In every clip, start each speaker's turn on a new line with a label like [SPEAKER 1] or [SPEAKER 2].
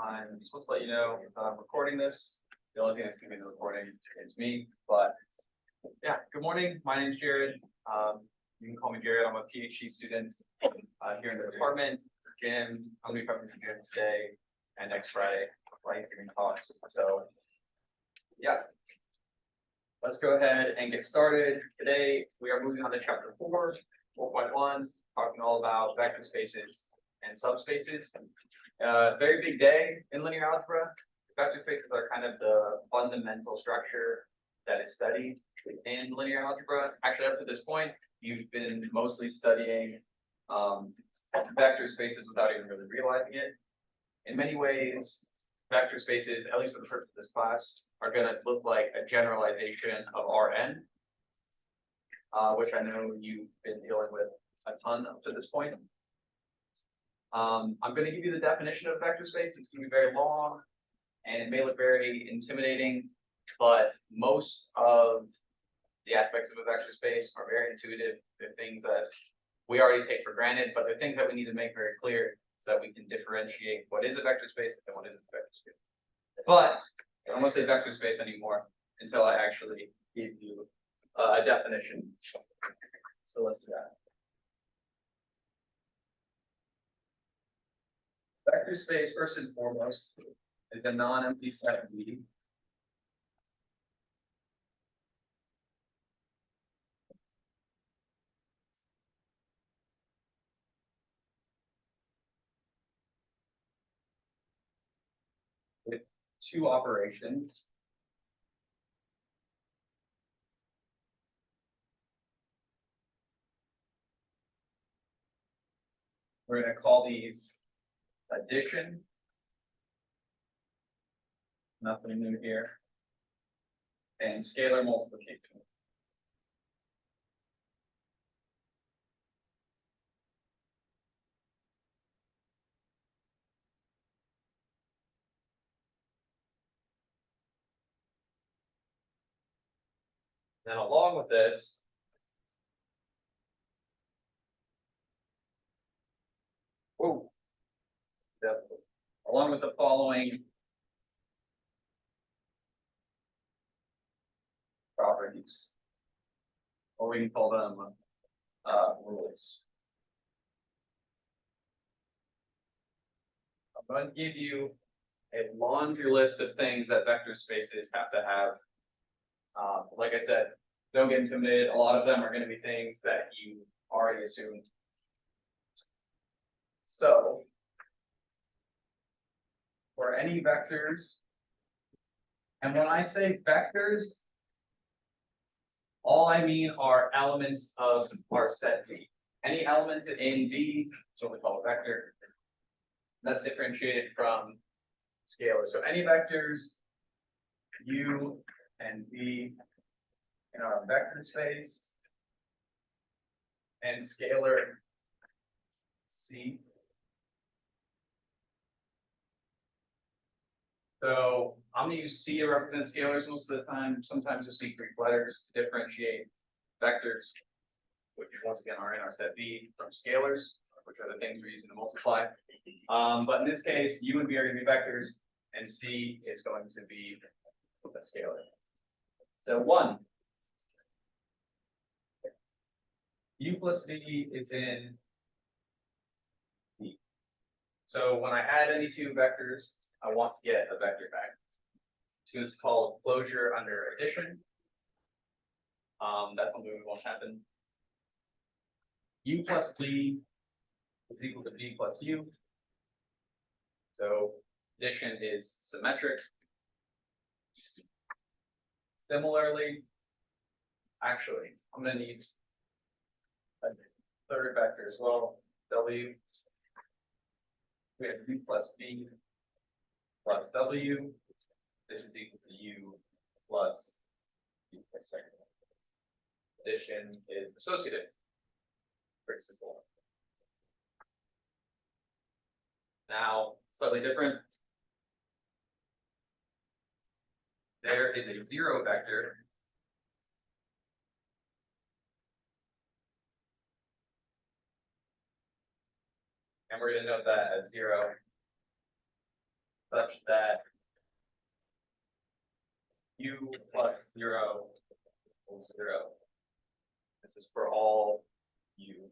[SPEAKER 1] I'm supposed to let you know that I'm recording this. The only thing that's gonna be in the recording is me, but yeah, good morning. My name is Jared. You can call me Jared. I'm a PhD student here in the department. Jim, I'm gonna be covering for Jim today and next Friday while he's giving talks. So yeah, let's go ahead and get started. Today we are moving on to chapter 4.1, talking all about vector spaces and subspaces. Very big day in linear algebra. Vector spaces are kind of the fundamental structure that is studied in linear algebra. Actually, up to this point, you've been mostly studying vector spaces without even really realizing it. In many ways, vector spaces, at least for the purpose of this class, are going to look like a generalization of Rn, which I know you've been dealing with a ton up to this point. I'm going to give you the definition of vector space. It's going to be very long and it may look very intimidating, but most of the aspects of a vector space are very intuitive. They're things that we already take for granted, but they're things that we need to make very clear so that we can differentiate what is a vector space and what isn't a vector space. But I don't want to say vector space anymore until I actually give you a definition. So let's do that. Vector space, first and foremost, is a non-empty set V with two operations. We're going to call these addition. Nothing new here. And scalar multiplication. Then along with this, along with the following properties, or we can call them rules. I'm going to give you a laundry list of things that vector spaces have to have. Like I said, don't get intimidated. A lot of them are going to be things that you already assumed. So, for any vectors, and when I say vectors, all I mean are elements of our set V. Any element in V is what we call a vector. That's differentiated from scalars. So any vectors U and V in our vector space and scalar C. So I'm going to use C to represent scalars most of the time. Sometimes you'll see Greek letters to differentiate vectors, which once again are in our set V, from scalars, which are the things we're using to multiply. But in this case, U and V are going to be vectors, and C is going to be a scalar. So 1. U plus V is in V. So when I add any two vectors, I want to get a vector back. So it's called closure under addition. That's something we won't happen. U plus V is equal to V plus U. So addition is symmetric. Similarly, actually, I'm going to need a third vector as well. W. We have U plus V plus W. This is equal to U plus V plus W. Addition is associative. Pretty simple. Now, slightly different. There is a zero vector. And we're going to note that as 0. such that u plus 0 equals 0. This is for all u.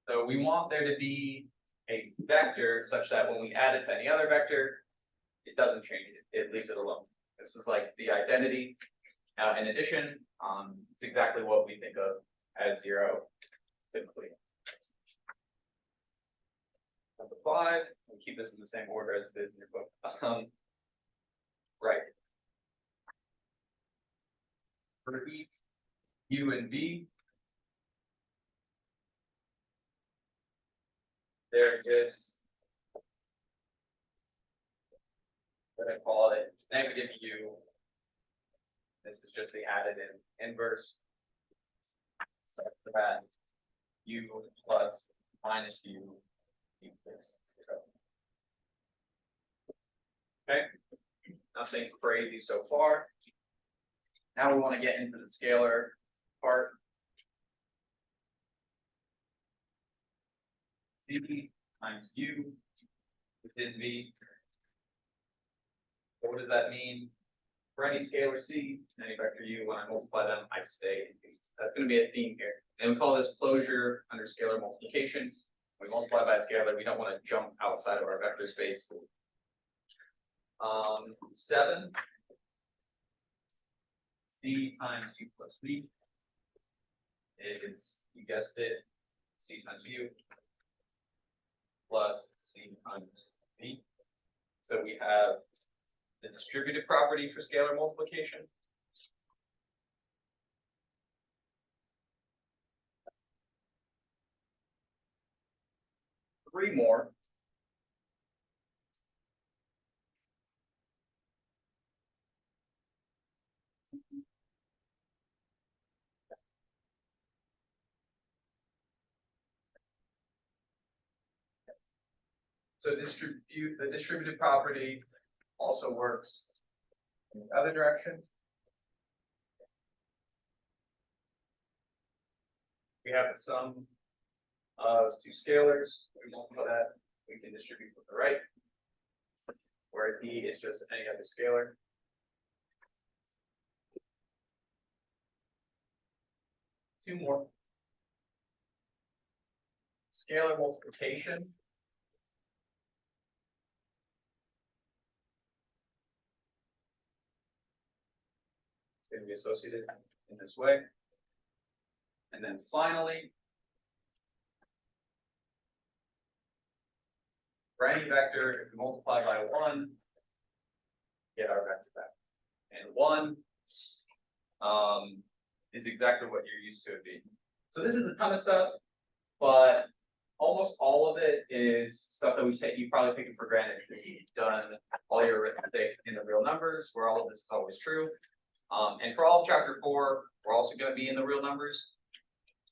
[SPEAKER 1] So we want there to be a vector such that when we add it to any other vector, it doesn't change it, it leaves it alone. This is like the identity. In addition, it's exactly what we think of as 0 typically. Number 5, we'll keep this in the same order as it is in your book. Right. For each u and v, there exists what I call it negative u. This is just the added in inverse. Such that u plus minus u equals 0. Okay, nothing crazy so far. Now we want to get into the scalar part. C times u within v. So what does that mean? For any scalar c, any vector u, when I multiply them, I stay in v. That's going to be a theme here. And we call this closure under scalar multiplication. When we multiply by a scalar, we don't want to jump outside of our vector space. 7 c times u plus v is, you guessed it, c times u plus c times v. So we have the distributive property for scalar multiplication. Three more. So the distributive property also works in the other direction. We have the sum of two scalars. We multiply that, we can distribute with the right, where d is just any other scalar. Two more. Scalar multiplication. It's going to be associated in this way. And then finally, for any vector, if we multiply by 1, get our vector back. And 1 is exactly what you're used to it being. So this is a ton of stuff, but almost all of it is stuff that you've probably taken for granted because you've done all your arithmetic in the real numbers, where all of this is always true. And for all of chapter 4, we're also going to be in the real numbers.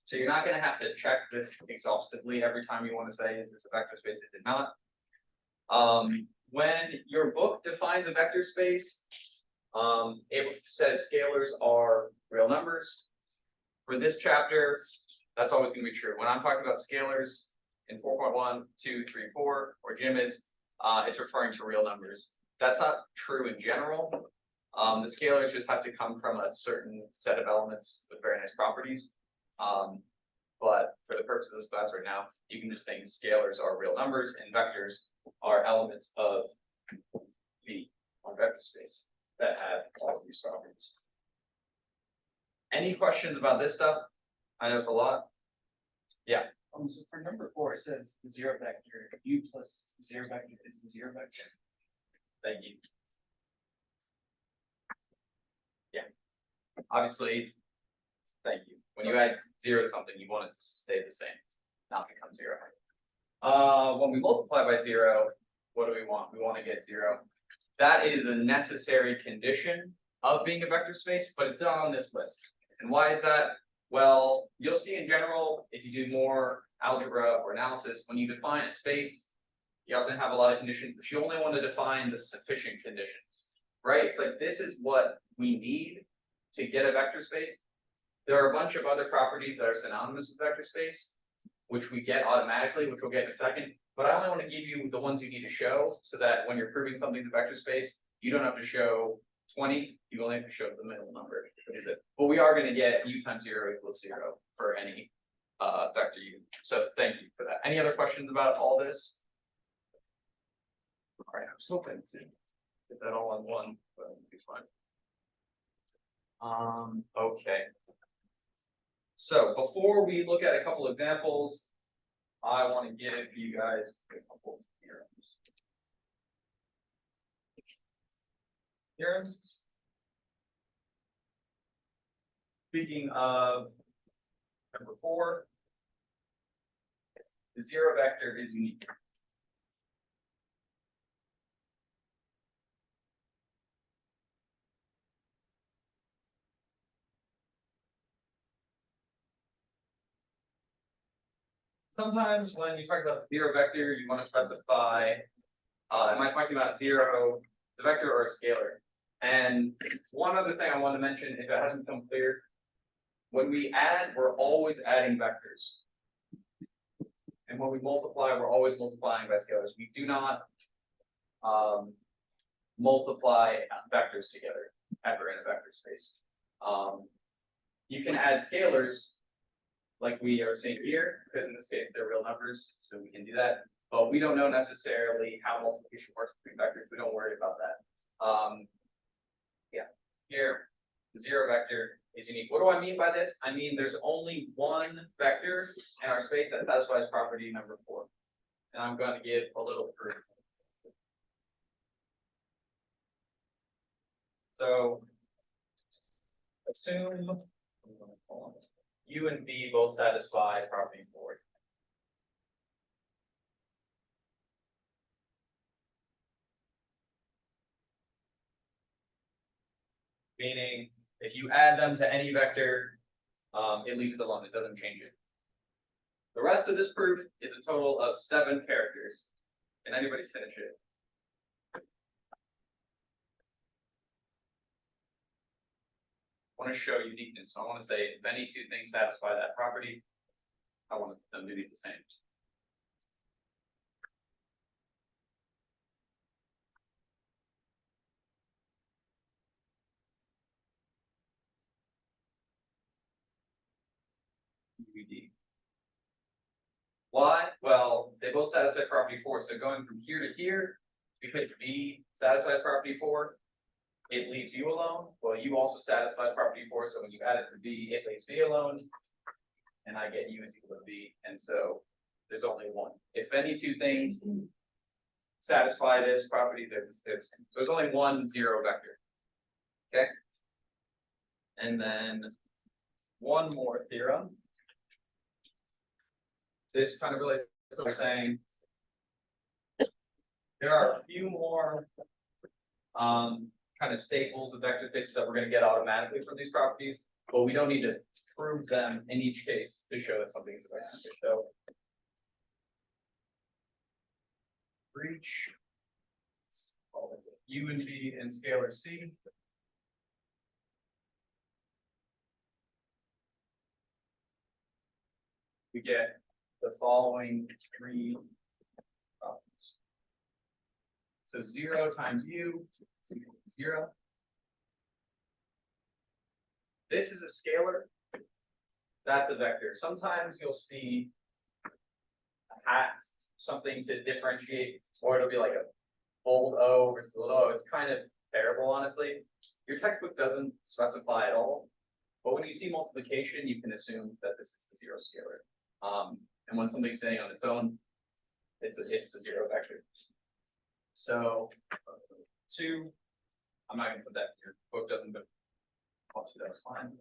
[SPEAKER 1] So you're not going to have to check this exhaustively every time you want to say, is this a vector space, is it not? When your book defines a vector space, it says scalars are real numbers. For this chapter, that's always going to be true. When I'm talking about scalars in 4.1, 2, 3, 4, or Jim is, it's referring to real numbers. That's not true in general. The scalars just have to come from a certain set of elements with very nice properties. But for the purpose of this class right now, you can just think scalars are real numbers and vectors are elements of V on vector space that have all of these properties. Any questions about this stuff? I know it's a lot. Yeah.
[SPEAKER 2] So for number 4, it says zero vector, u plus zero vector is the zero vector.
[SPEAKER 1] Thank you. Yeah. Obviously, thank you. When you add 0 to something, you want it to stay the same, not become 0. When we multiply by 0, what do we want? We want to get 0. That is a necessary condition of being a vector space, but it's not on this list. And why is that? Well, you'll see in general, if you do more algebra or analysis, when you define a space, you often have a lot of conditions, but you only want to define the sufficient conditions, right? It's like, this is what we need to get a vector space. There are a bunch of other properties that are synonymous with vector space, which we get automatically, which we'll get in a second. But I only want to give you the ones you need to show, so that when you're proving something's a vector space, you don't have to show 20, you only have to show the middle number, which is it. But we are going to get u times 0 equals 0 for any vector u. So thank you for that. Any other questions about all this? All right, I was hoping to get that all in one, but it'll be fine. Okay. So before we look at a couple examples, I want to give you guys a couple of theorems. Theorems. Speaking of number 4, the 0 vector is unique. Sometimes when you talk about the 0 vector, you want to specify, am I talking about 0, the vector, or a scalar? And one other thing I want to mention, if it hasn't become clear, when we add, we're always adding vectors. And when we multiply, we're always multiplying by scalars. We do not multiply vectors together ever in a vector space. You can add scalars like we are seeing here, because in this case they're real numbers, so we can do that. But we don't know necessarily how multiplication works between vectors. We don't worry about that. Yeah, here the 0 vector is unique. What do I mean by this? I mean there's only one vector in our space that satisfies property number 4. And I'm going to give a little proof. So assume u and v both satisfy property 4. Meaning, if you add them to any vector, it leaves it alone. It doesn't change it. The rest of this proof is a total of 7 characters. Can anybody finish it? I want to show uniqueness. So I want to say if any 2 things satisfy that property, I want them to be the same. UVD. Why? Well, they both satisfy property 4. So going from here to here, because V satisfies property 4, it leaves u alone. Well, u also satisfies property 4. So when you add it to V, it leaves V alone. And I get u is equal to V. And so there's only one. If any 2 things satisfy this property, there's only one 0 vector. Okay. And then one more theorem. This kind of relates to saying there are a few more kind of staples of vector spaces that we're going to get automatically from these properties, but we don't need to prove them in each case to show that something is a vector space. So for each u and v and scalar c, we get the following 3 properties. So 0 times u is equal to 0. This is a scalar. That's a vector. Sometimes you'll see a hat, something to differentiate, or it'll be like a bold O versus a little O. It's kind of terrible, honestly. Your textbook doesn't specify at all. But when you see multiplication, you can assume that this is the 0 scalar. And when something's standing on its own, it's the 0 vector. So 2, I'm not going to put that here. Book doesn't, but that's fine.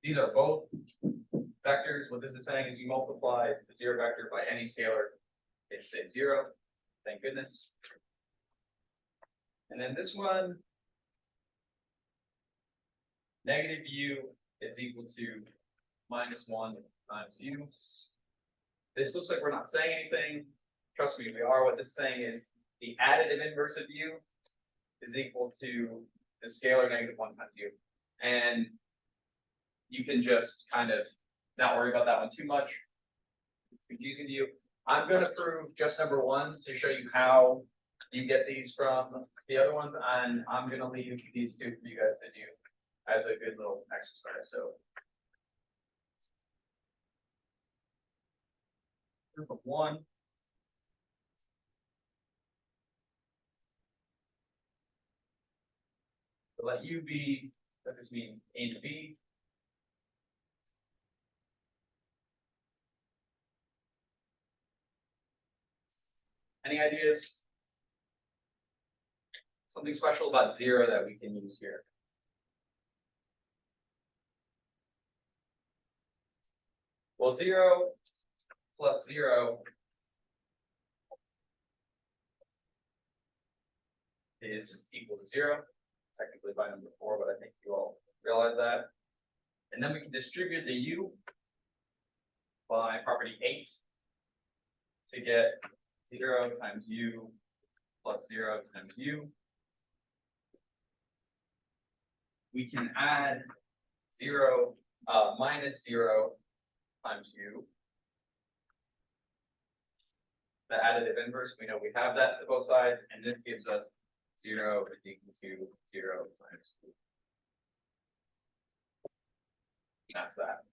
[SPEAKER 1] These are both vectors. What this is saying is you multiply the 0 vector by any scalar, it stays 0. Thank goodness. And then this one, negative u is equal to -1 times u. This looks like we're not saying anything. Trust me, we are. What this is saying is the additive inverse of u is equal to the scalar -1 times u. And you can just kind of not worry about that one too much. Confusing to you. I'm gonna prove just number one to show you how you get these from the other ones, and I'm gonna leave these two for you guys to do as a good little exercise, so. Group of one. So let U be, that this means A to B. Any ideas? Something special about zero that we can use here. Well, 0 plus 0 is equal to 0, technically by number 4, but I think you all realize that. And then we can distribute the U by property 8 to get 0 times U plus 0 times U. We can add 0 minus 0 times U. The additive inverse, we know we have that to both sides, and this gives us 0 is equal to 0 times U. That's that.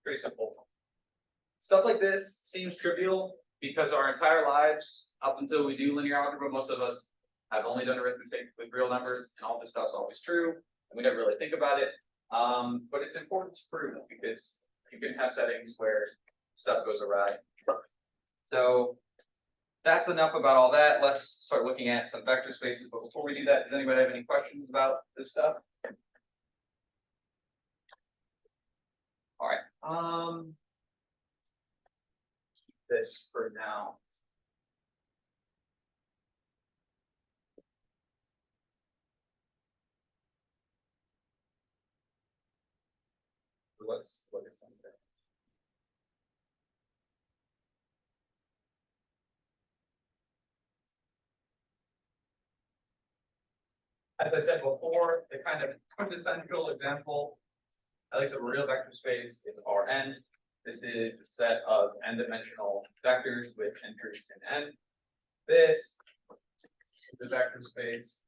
[SPEAKER 1] Pretty simple. Stuff like this seems trivial because our entire lives, up until we do linear algebra, most of us have only done arithmetic with real numbers, and all this stuff's always true, and we never really think about it. But it's important to prove because you can have settings where stuff goes awry. So that's enough about all that. Let's start looking at some vector spaces. But before we do that, does anybody have any questions about this stuff? All right. Keep this for now. Let's look at something. As I said before, the kind of quintessential example, at least of a real vector space, is Rn. This is a set of n-dimensional vectors with entries in n. This is the vector space.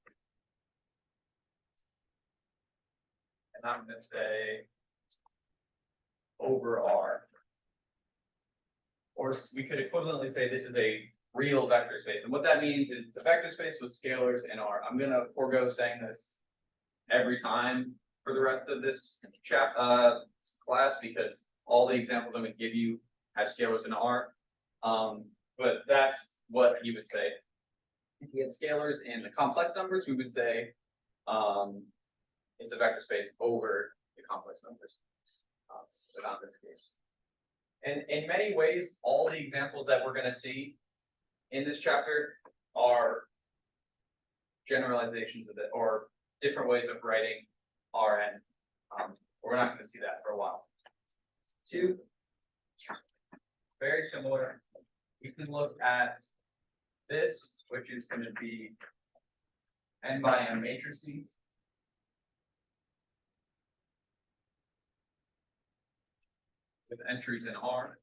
[SPEAKER 1] And I'm going to say over R. Or we could equivalently say this is a real vector space. And what that means is it's a vector space with scalars in R. I'm going to forego saying this every time for the rest of this class because all the examples I'm going to give you have scalars in R. But that's what you would say. If we had scalars in the complex numbers, we would say it's a vector space over the complex numbers, but not in this case. And in many ways, all the examples that we're going to see in this chapter are generalizations of it or different ways of writing Rn. We're not going to see that for a while. Two, very similar. We can look at this, which is going to be n by m matrices. With entries in R.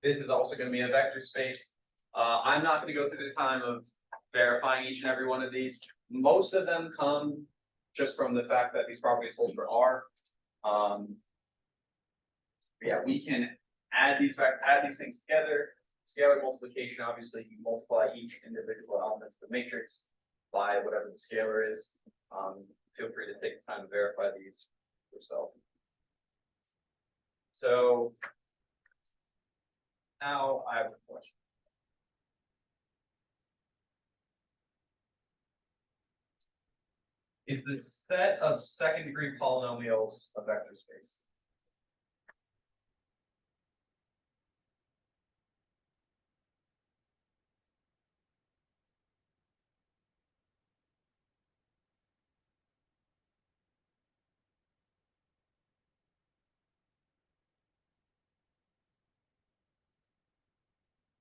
[SPEAKER 1] This is also going to be a vector space. I'm not going to go through the time of verifying each and every one of these. Most of them come just from the fact that these properties hold for R. Yeah, we can add these things together. Scalar multiplication, obviously, you multiply each individual element of the matrix by whatever the scalar is. Feel free to take the time to verify these yourself. So now I have a question. Is the set of second degree polynomials a vector space?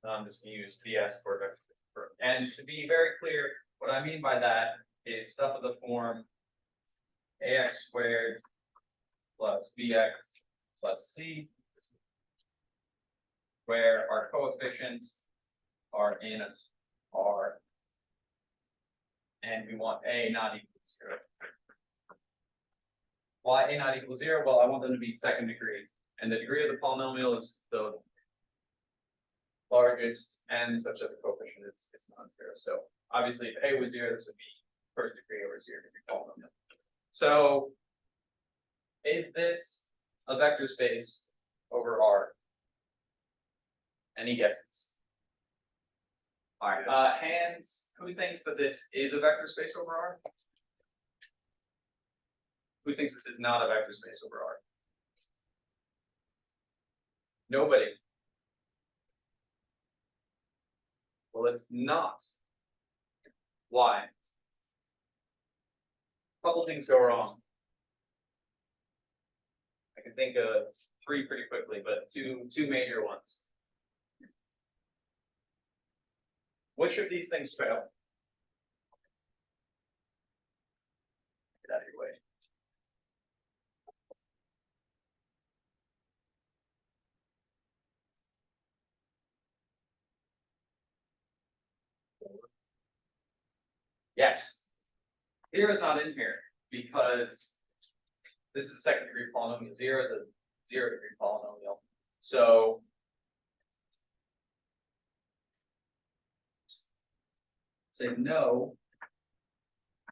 [SPEAKER 1] I'm just going to use PS for vector. And to be very clear, what I mean by that is stuff of the form ax squared plus bx plus c, where our coefficients are in R, and we want a not equal to 0. Why a not equal to 0? Well, I want them to be second degree, and the degree of the polynomial is the largest n such that the coefficient is non-zero. So obviously, if a was 0, this would be first degree over 0 degree polynomial. So is this a vector space over R? Any guesses? All right, hands, who thinks that this is a vector space over R? Who thinks this is not a vector space over R? Nobody. Well, it's not. Why? A couple things go wrong. I can think of 3 pretty quickly, but two major ones. Which of these things fail? Get out of your way. Yes. 0 is not in here because this is a second degree polynomial. 0 is a 0 degree polynomial. So say no.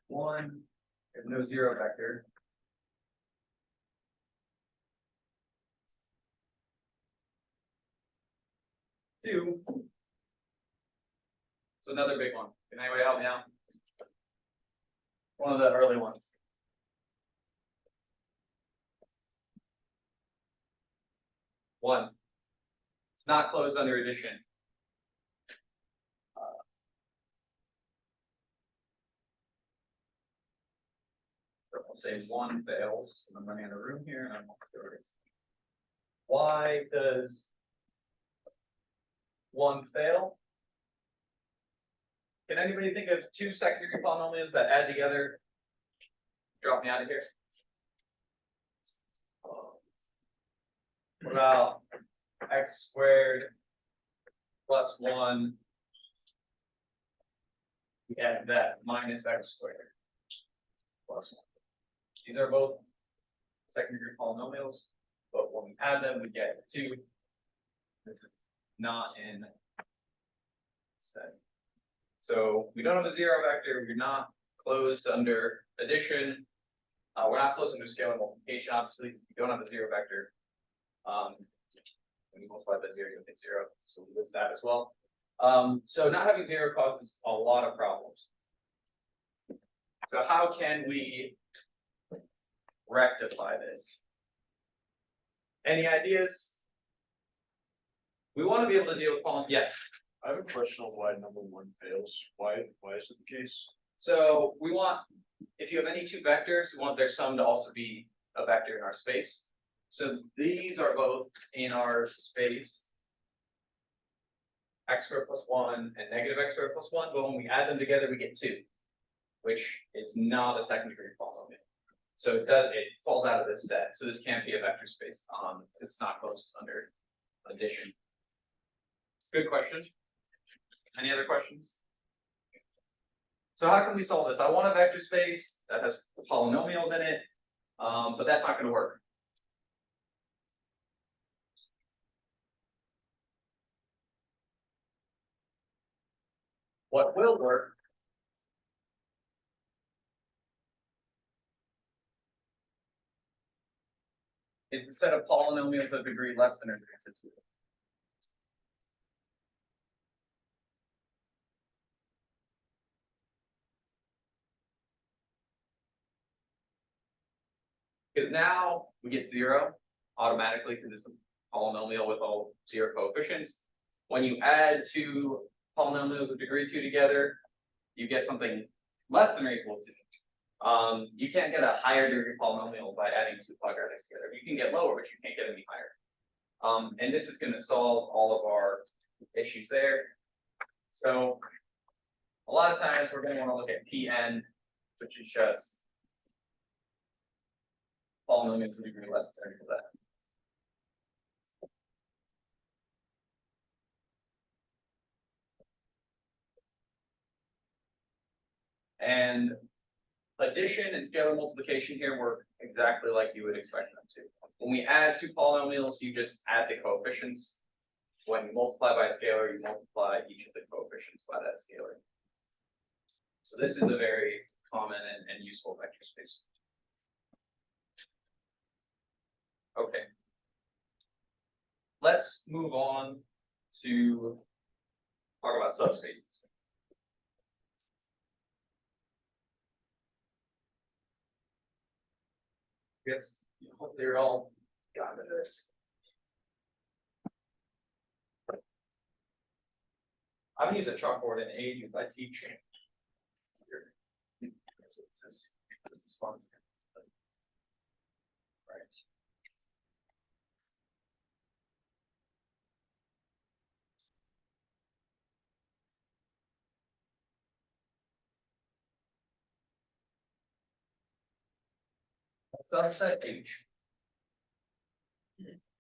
[SPEAKER 1] 1, there's no 0 vector. 2. So another big one. Can anybody help me out? One of the early ones. One. It's not closed under addition. So I'll say 1 fails. I'm running out of room here, and I'm curious. Why does 1 fail? Can anybody think of 2 second degree polynomials that add together? Drop me out of here. What about x squared plus 1? We add that minus x squared plus 1. These are both second degree polynomials, but when we add them, we get 2. This is not in set. So we don't have a 0 vector. We're not closed under addition. We're not closed under scalar multiplication, obviously. We don't have a 0 vector. When you multiply by 0, you'll get 0. So we lose that as well. So not having 0 causes a lot of problems. So how can we rectify this? Any ideas? We want to be able to deal with polynomials. Yes.
[SPEAKER 3] I have a question on why number 1 fails. Why is it the case?
[SPEAKER 1] So we want, if you have any 2 vectors, we want their sum to also be a vector in our space. So these are both in our space, x squared plus 1 and negative x squared plus 1, but when we add them together, we get 2, which is not a second degree polynomial. So it falls out of this set. So this can't be a vector space. It's not closed under addition. Good question. Any other questions? So how can we solve this? I want a vector space that has polynomials in it, but that's not going to work. What will work is the set of polynomials of degree less than or equal to 2. Because now we get 0 automatically because it's a polynomial with all 0 coefficients. When you add 2 polynomials of degree 2 together, you get something less than or equal to. You can't get a higher degree polynomial by adding 2 quadratics together. You can get lower, but you can't get any higher. And this is going to solve all of our issues there. So a lot of times we're going to want to look at Pn which is just polynomials to the degree less than or equal to that. And addition and scalar multiplication here work exactly like you would expect them to. When we add two polynomials, you just add the coefficients. When you multiply by a scalar, you multiply each of the coefficients by that scalar. So this is a very common and useful vector space. Okay. Let's move on to talk about subspaces. Yes, hope they're all gotten this. I'm gonna use a chalkboard and aid you by teaching. So it says, this is fun. Right. A subset H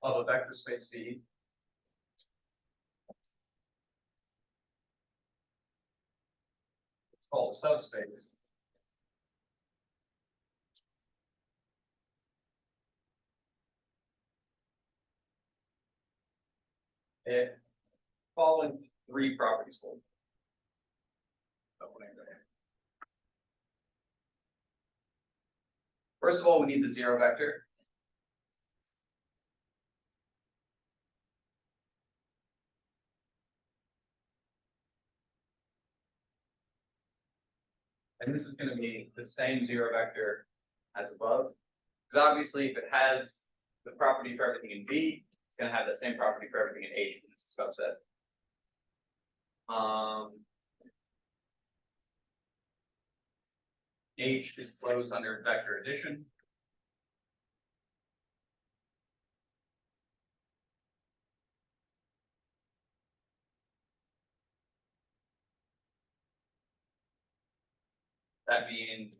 [SPEAKER 1] of a vector space V it's called a subspace. If following three properties hold. First of all, we need the zero vector. And this is going to be the same zero vector as above. Because obviously, if it has the property for everything in V, it's going to have that same property for everything in H, and it's a subset. H is closed under vector addition. That means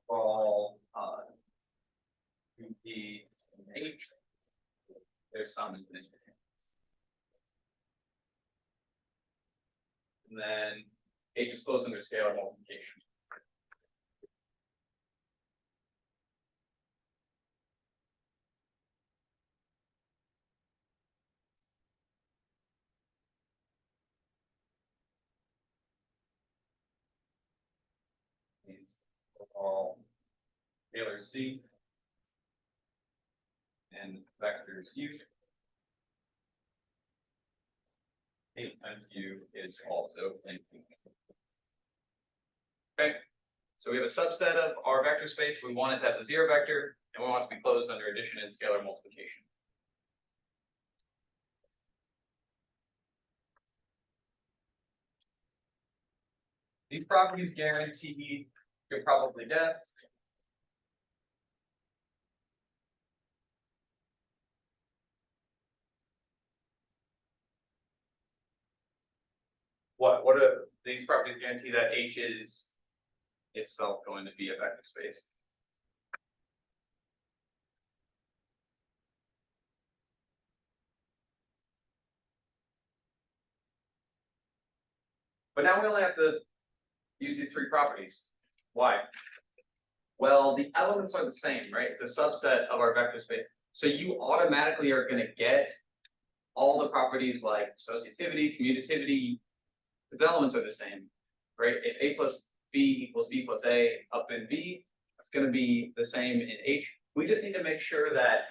[SPEAKER 1] all V and H, there's some. And then H is closed under scalar multiplication. Means all scalar C and vectors U. A times U is also in U. Okay, so we have a subset of our vector space. We want it to have the zero vector, and we want it to be closed under addition and scalar multiplication. These properties guarantee, you could probably guess. What are these properties guarantee that H is itself going to be a vector space? But now we only have to use these three properties. Why? Well, the elements are the same, right? It's a subset of our vector space. So you automatically are going to get all the properties like associativity, commutativity, because the elements are the same, right? If A plus B equals B plus A up in V, it's going to be the same in H. We just need to make sure that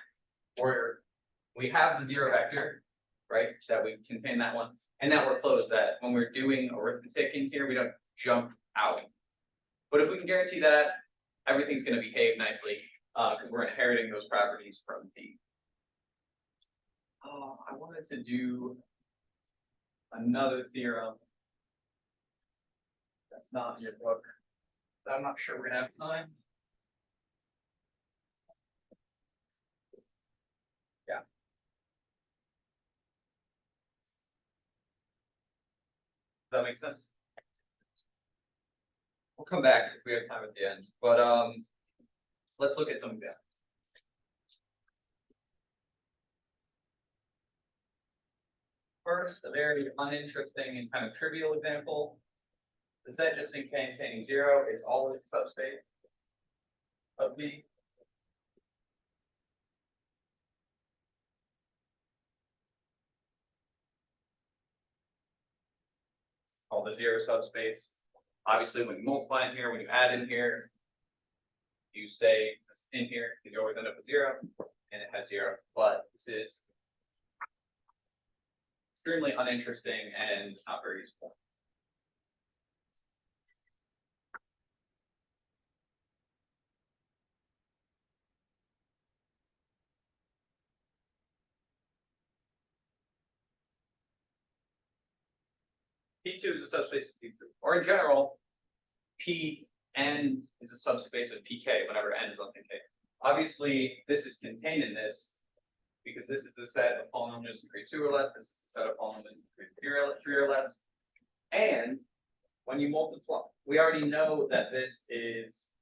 [SPEAKER 1] we have the zero vector, right? That we contain that one, and that we're closed. That when we're doing arithmetic in here, we don't jump out. But if we can guarantee that, everything's going to behave nicely because we're inheriting those properties from V. I wanted to do another theorem. That's not in your book. I'm not sure we're gonna have time. Yeah. Does that make sense? we'll come back if we have time at the end, but, let's look at some examples. First, a very uninteresting and kind of trivial example. The set just containing 0 is always a subspace of V. Called the 0 subspace. Obviously, when you multiply in here, when you add in here, you stay in here, you always end up with 0, and it has 0. But this is extremely uninteresting and not very useful. P2 is a subspace of P3, or in general, Pn is a subspace of Pk whenever n is less than k. Obviously, this is contained in this because this is the set of polynomials in degree 2 or less. This is the set of polynomials in degree 3 or less. And when you multiply, we already know that this is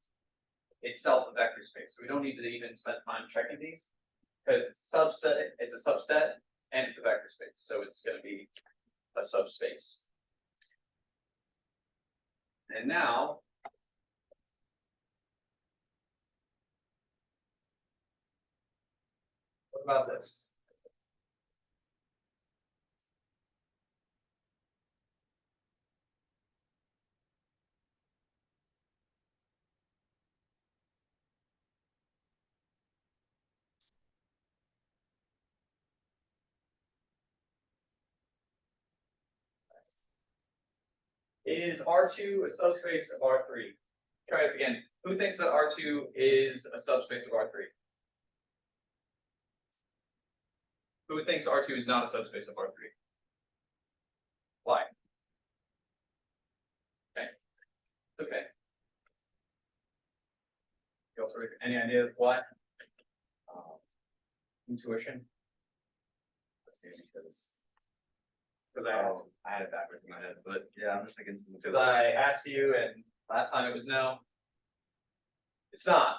[SPEAKER 1] itself a vector space, so we don't need to even spend time checking these because it's a subset, and it's a vector space, so it's going to be a subspace. And now, what about this? Is R2 a subspace of R3? Try this again. Who thinks that R2 is a subspace of R3? Who thinks R2 is not a subspace of R3? Why? Okay. It's okay. You also any idea why? Intuition. Let's see, because I had it backwards in my head, but yeah, I'm just thinking because I asked you, and last time it was no. It's not,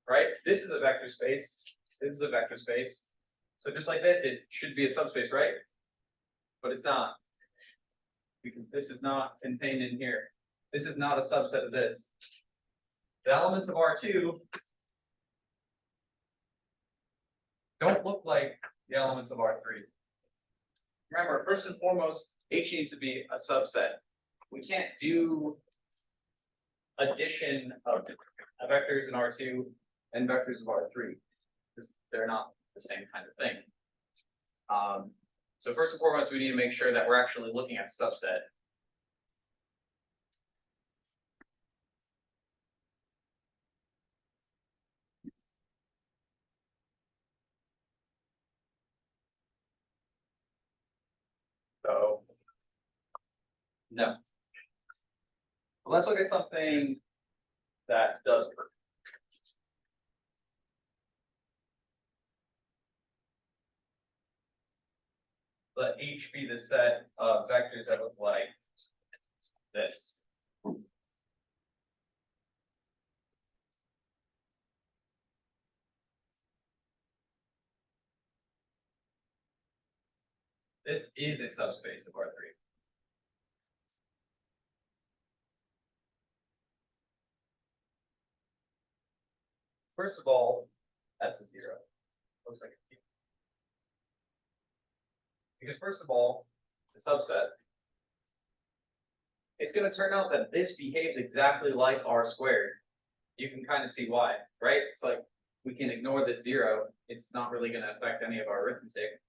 [SPEAKER 1] right? This is a vector space. This is a vector space. So just like this, it should be a subspace, right? But it's not, because this is not contained in here. This is not a subset of this. The elements of R2 don't look like the elements of R3. Remember, first and foremost, H needs to be a subset. We can't do addition of vectors in R2 and vectors of R3 because they're not the same kind of thing. So first and foremost, we need to make sure that we're actually looking at subset. So, no. But let's look at something that does work. Let H be the set of vectors that look like this. This is a subspace of R3. First of all, that's a 0. Looks like a 0. Because first of all, the subset, it's going to turn out that this behaves exactly like R squared. You can kind of see why, right? It's like we can ignore the 0. It's not really going to affect any of our arithmetic.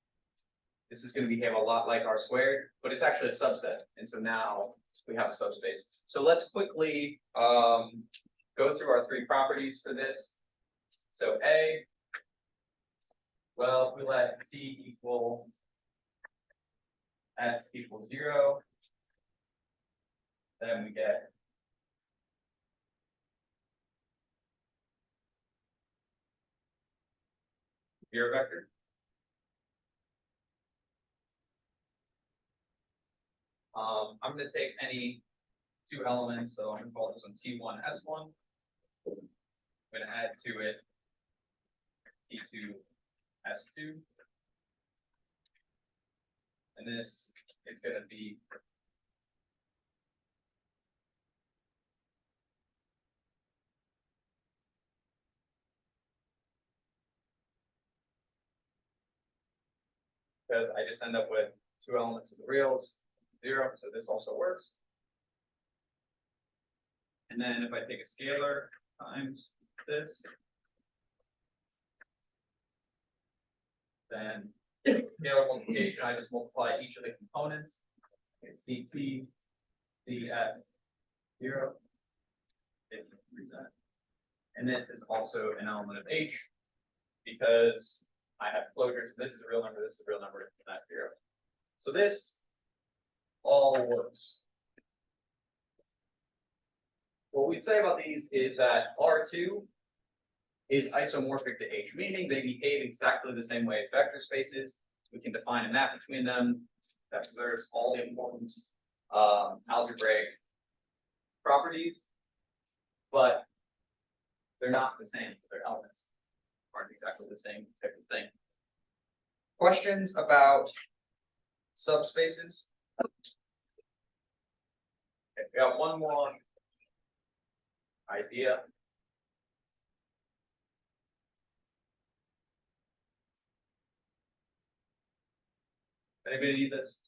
[SPEAKER 1] This is going to behave a lot like R squared, but it's actually a subset. And so now we have a subspace. So let's quickly go through our 3 properties for this. So A, well, if we let T equal S equals 0, then we get zero vector. I'm going to take any two elements, so I'm gonna call this one T1 S1. I'm gonna add to it T2 S2. And this is gonna be because I just end up with two elements of the reals, 0, so this also works. And then if I take a scalar times this, then scalar multiplication, I just multiply each of the components. It's CT, CS, 0. And this is also an element of H because I have closures. This is a real number, this is a real number, it's not 0. So this all works. What we'd say about these is that R2 is isomorphic to H, meaning they behave exactly the same way as vector spaces. We can define a map between them that preserves all the important algebraic properties, but they're not the same. Their elements aren't exactly the same type of thing. Questions about subspaces? Okay, we got one more idea. Anybody need this?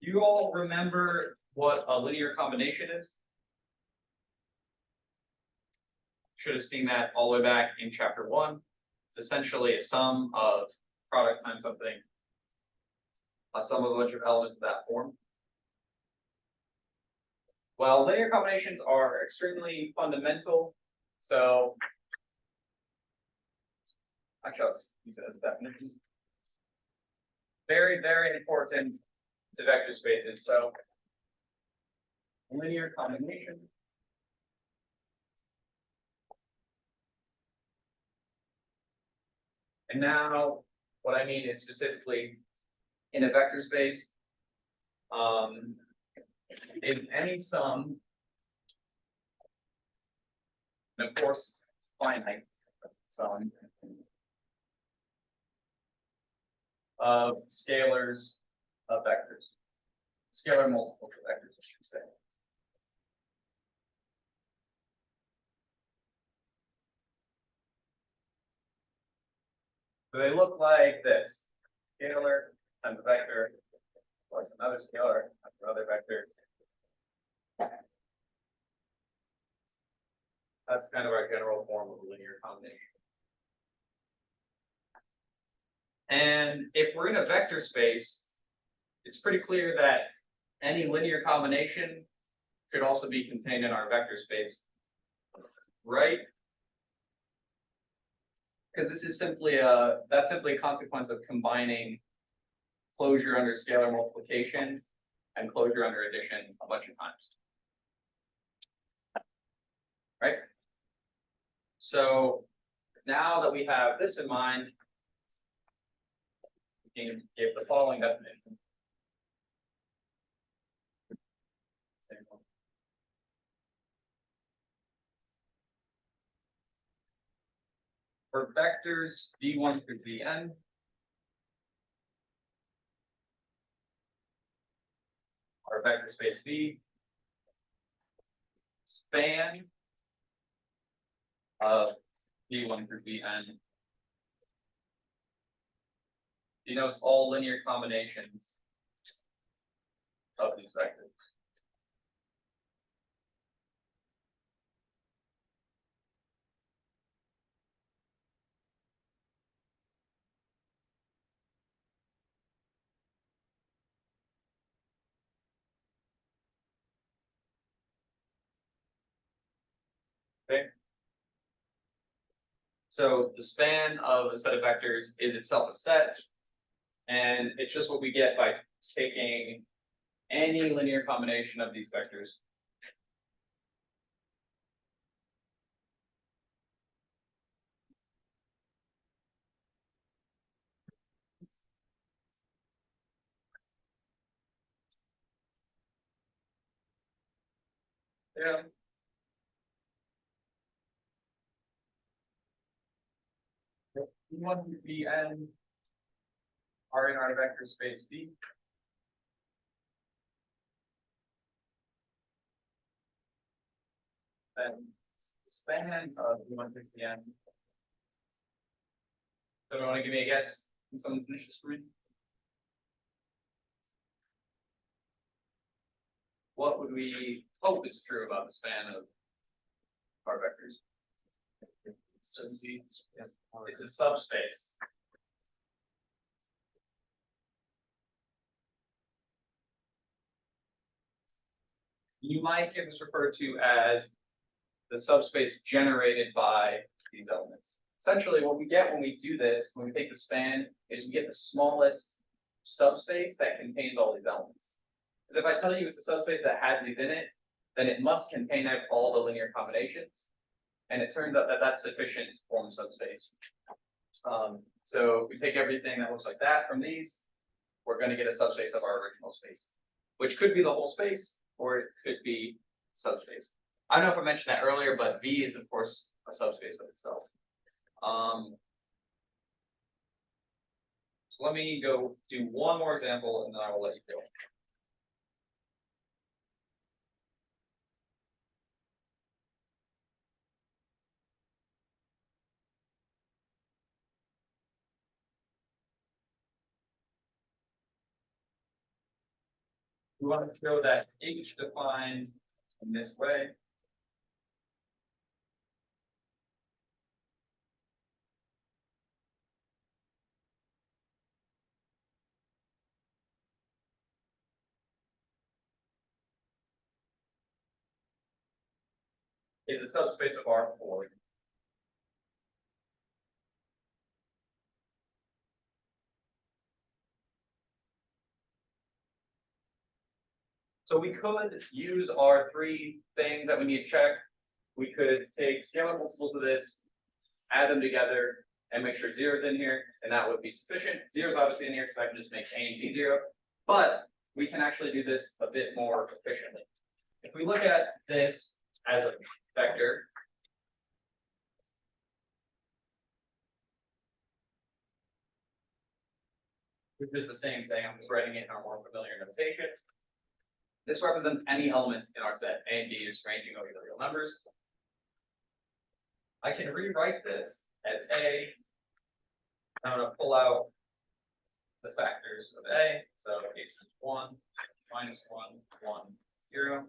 [SPEAKER 1] You all remember what a linear combination is? Should have seen that all the way back in chapter 1. It's essentially a sum of product times something, a sum of a bunch of elements of that form. Well, linear combinations are extremely fundamental. So actually, I'll just use it as a definition. Very, very important to vector spaces. So linear combination. And now what I mean is specifically in a vector space, is any sum, and of course, finite sum of scalars of vectors, scalar multiples of vectors, I should say. So they look like this: scalar times a vector plus another scalar times another vector. That's kind of our general form of a linear combination. And if we're in a vector space, it's pretty clear that any linear combination should also be contained in our vector space, right? Because this is simply that's simply a consequence of combining closure under scalar multiplication and closure under addition a bunch of times. Right? So now that we have this in mind, we can give the following definition. For vectors v1 through vn, our vector space V, span of v1 through vn denotes all linear combinations of these vectors. Okay. So the span of a set of vectors is itself a set, and it's just what we get by taking any linear combination of these vectors. Yeah. E1 B N are in our vector space B. Then span of E1 through Bn. So you want to give me a guess? Can someone finish this for me? What would we hope is true about the span of our vectors?
[SPEAKER 2] So C.
[SPEAKER 1] It's a subspace. You might hear this referred to as the subspace generated by these elements. Essentially, what we get when we do this, when we take the span, is we get the smallest subspace that contains all these elements. Because if I tell you it's a subspace that has these in it, then it must contain all the linear combinations. And it turns out that that's sufficient to form a subspace. So we take everything that looks like that from these, we're going to get a subspace of our original space, which could be the whole space, or it could be subspace. I don't know if I mentioned that earlier, but V is of course a subspace of itself. So let me go do one more example and then I will let you go. We want to show that H defined in this way. Is a subspace of R4. So we could use our three things that we need to check. We could take scalar multiples of this, add them together, and make sure zero is in here, and that would be sufficient. Zero is obviously in here, because I can just make A and B 0. But we can actually do this a bit more efficiently. If we look at this as a vector, which is the same thing, I'm just writing it in our more familiar notation. This represents any element in our set. A and B is ranging over the real numbers. I can rewrite this as A. I'm going to pull out the factors of A. So H is 1, minus 1, 1, 0,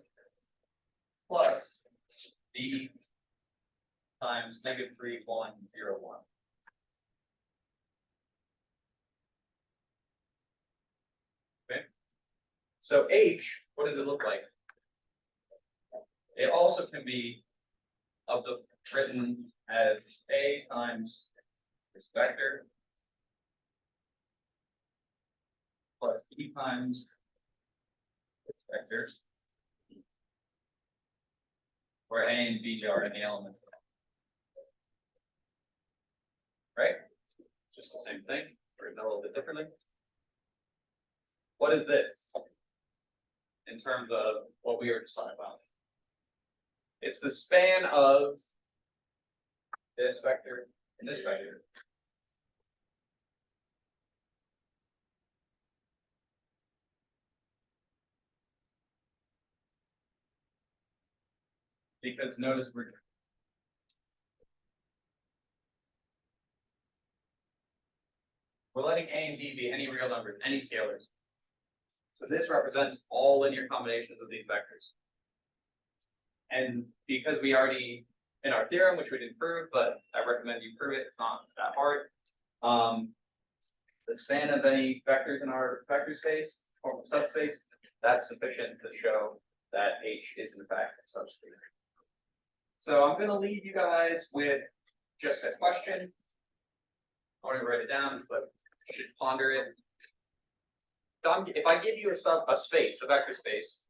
[SPEAKER 1] plus B times negative 3, 1, 0, 1. Okay. So H, what does it look like? It also can be written as A times this vector plus B times this vector, where A and B are in the elements. Right? Just the same thing, written a little bit differently. What is this in terms of what we were just talking about? It's the span of this vector and this vector. Because notice we're letting A and B be any real numbers, any scalars. So this represents all linear combinations of these vectors. And because we already, in our theorem, which we didn't prove, but I recommend you prove it, it's not that hard. The span of any vectors in our vector space, or subspace, that's sufficient to show that H is in fact a subspace. So I'm going to leave you guys with just a question. I want to write it down, but you should ponder it. If I give you a space, a vector space,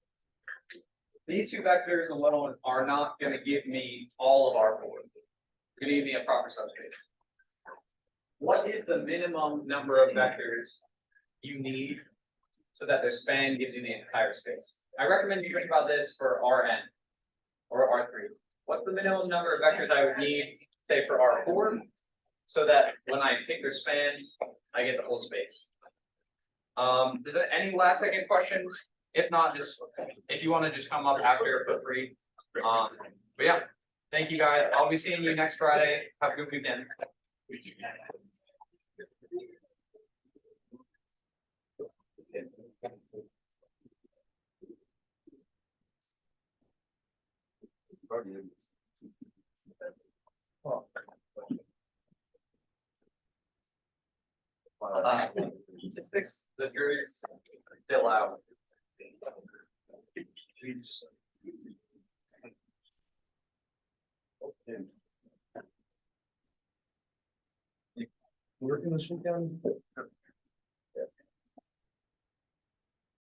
[SPEAKER 1] these two vectors alone are not going to give me all of our four. They're going to give me a proper subspace. What is the minimum number of vectors you need so that their span gives you the entire space? I recommend you think about this for Rn. or R3. What's the minimum number of vectors I would need, say for R4, so that when I take their span, I get the whole space? Is there any last second questions? If not, just, if you wanna just come up after, feel free. But yeah, thank you guys. I'll be seeing you next Friday. Have a good weekend. Statistics, the jury's still out.
[SPEAKER 3] Working this weekend?